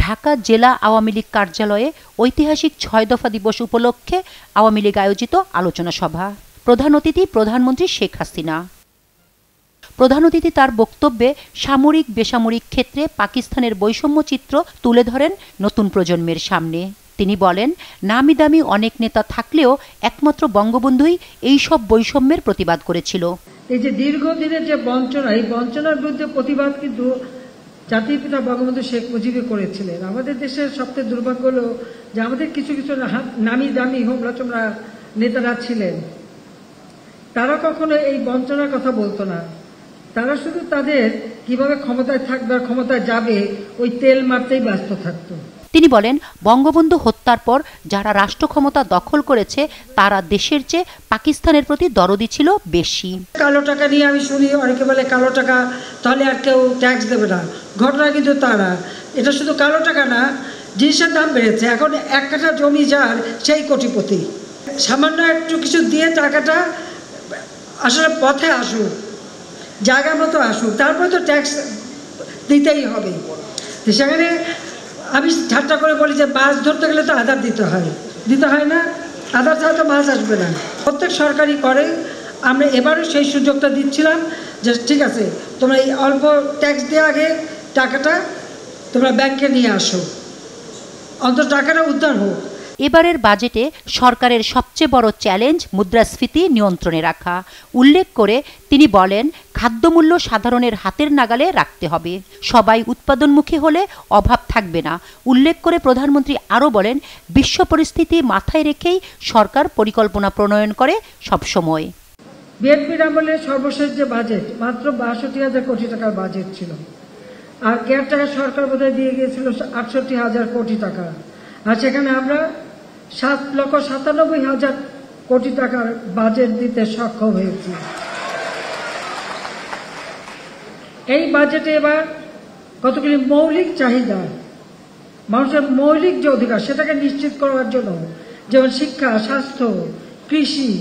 ঢাকা জেলা আওয়ামী লীগ কার্যালয়ে ঐতিহাসিক ৬ দফা দিবস উপলক্ষে আওয়ামী লীগ আয়োজিত আলোচনা সভা। প্রধান অতিথি প্রধানমন্ত্রী শেখ হাসিনা। প্রধান অতিথি তার বক্তব্যে সামরিক বেসামরিক ক্ষেত্রে পাকিস্তানের বৈষম্য চিত্র তুলে ধরেন নতুন প্রজন্মের সামনে। তিনি বলেন, নামি দামি অনেক নেতা থাকলেও একমাত্র বঙ্গবন্ধুই এই সব বৈষম্যের প্রতিবাদ করেছিল। এই যে দীর্ঘদিনের যে বঞ্চনা, এই বঞ্চনার বিরুদ্ধে প্রতিবাদ কিন্তু জাতির পিতা বঙ্গবন্ধু শেখ মুজিবই করেছিলেন। আমাদের দেশের সবচেয়ে দুর্ভাগ্য হলো যে আমাদের কিছু কিছু নামি দামি হোমরা নেতারা ছিলেন, তারা কখনো এই বঞ্চনার কথা বলতো না। তারা শুধু তাদের কিভাবে ক্ষমতায় থাকবে আর ক্ষমতায় যাবে ওই তেল মারতেই ব্যস্ত থাকতো। তিনি বলেন, বঙ্গবন্ধু হত্যার পর যারা রাষ্ট্র ক্ষমতা দখল করেছে তারা দেশের চেয়ে পাকিস্তানের প্রতি দরদি ছিল বেশি। কালো টাকা নিয়ে আমি শুনি অনেকে বলে কালো টাকা তাহলে আর কেউ ট্যাক্স দেবে না। ঘটনা কিন্তু তারা, এটা শুধু কালো টাকা না, জিনিসের দাম বেড়েছে। এখন 1 কাঠা জমি যার সেই কোটিপতি। সামান্য একটু কিছু দিয়ে টাকাটা আসলে পথে আসুক, জায়গা মতো আসুক, তারপরে তো ট্যাক্স দিতেই হবে। সেখানে আমি ঠাট্টা করে বলি যে মাছ ধরতে গেলে তো আধার দিতে হয় না? আধার ছাড়া তো মাছ আসবে না। প্রত্যেক সরকারি করে আমরা এবারও সেই সুযোগটা দিচ্ছিলাম যে ঠিক আছে, তোমরা এই অল্প ট্যাক্স দিয়ে আগে টাকাটা তোমরা ব্যাংকে নিয়ে আসো, অন্তত টাকাটা উদ্ধার হোক। এবারের বাজেটে সরকারের সবচেয়ে বড় চ্যালেঞ্জ মুদ্রাস্ফীতি নিয়ন্ত্রণে রাখা। উল্লেখ করে তিনি বলেন, খাদ্যমূল্য সাধারণের হাতের নাগালে রাখতে হবে। সবাই উৎপাদনমুখী হলে অভাব থাকবে না। উল্লেখ করে প্রধানমন্ত্রী আরও বলেন, বিশ্ব পরিস্থিতি মাথায় রেখেই সরকার পরিকল্পনা প্রণয়ন করে সবসময়। বিএনপির আমলে সর্বশেষ যে বাজেট মাত্র ৬২,০০০ কোটি টাকার বাজেট ছিল, আর কেয়ারটেকার সরকার বোধহয় দিয়ে গিয়েছিল ৬৮,০০০ কোটি টাকা। আর সেখানে আমরা ৭,৯৭,০০০ কোটি টাকার বাজেট দিতে সক্ষম হয়েছি। এই বাজেটে এবার কতগুলি মৌলিক চাহিদা, মানুষের মৌলিক যে অধিকার সেটাকে নিশ্চিত করার জন্য, যেমন শিক্ষা, স্বাস্থ্য, কৃষি,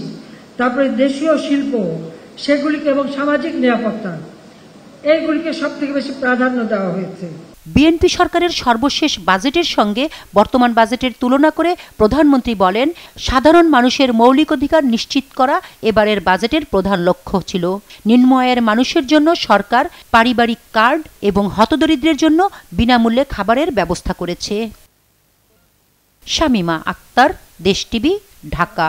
তারপরে দেশীয় শিল্প, সেগুলিকে এবং সামাজিক নিরাপত্তা, এইগুলিকে সবথেকে বেশি প্রাধান্য দেওয়া হয়েছে। বিএনপি সরকারের সর্বশেষ বাজেটের সঙ্গে বর্তমান বাজেটের তুলনা করে প্রধানমন্ত্রী বলেন, সাধারণ মানুষের মৌলিক অধিকার নিশ্চিত করা এবারের বাজেটের প্রধান লক্ষ্য ছিল। নিম্ন আয়ের মানুষের জন্য সরকার পারিবারিক কার্ড এবং হতদরিদ্রের জন্য বিনামূল্যে খাবারের ব্যবস্থা করেছে। শামীমা আক্তার, দেশ টিভি, ঢাকা।